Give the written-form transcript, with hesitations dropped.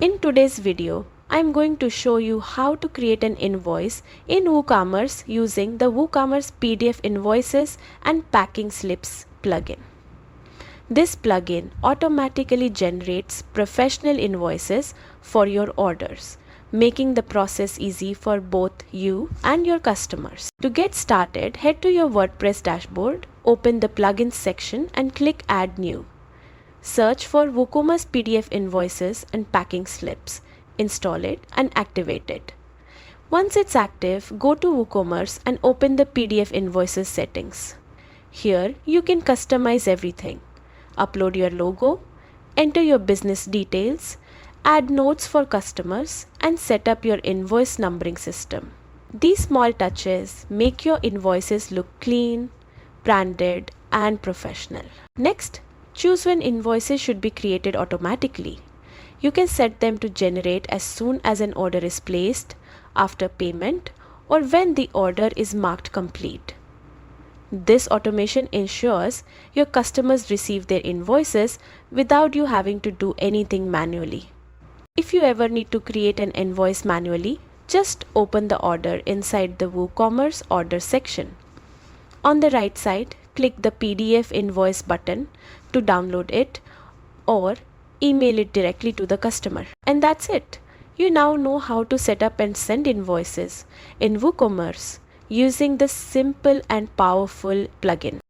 In today's video, I'm going to show you how to create an invoice in WooCommerce using the WooCommerce PDF invoices and packing slips plugin. This plugin automatically generates professional invoices for your orders, making the process easy for both you and your customers. To get started, head to your WordPress dashboard, open the plugins section and click Add New. Search for WooCommerce PDF invoices and packing slips, install it and activate it. Once it's active, go to WooCommerce and open the PDF invoices settings. Here you can customize everything. Upload your logo, enter your business details, add notes for customers, and set up your invoice numbering system. These small touches make your invoices look clean, branded, and professional. Next, choose when invoices should be created automatically. You can set them to generate as soon as an order is placed, after payment, or when the order is marked complete. This automation ensures your customers receive their invoices without you having to do anything manually. If you ever need to create an invoice manually, just open the order inside the WooCommerce order section. On the right side, click the PDF invoice button to download it or email it directly to the customer. And that's it. You now know how to set up and send invoices in WooCommerce using this simple and powerful plugin.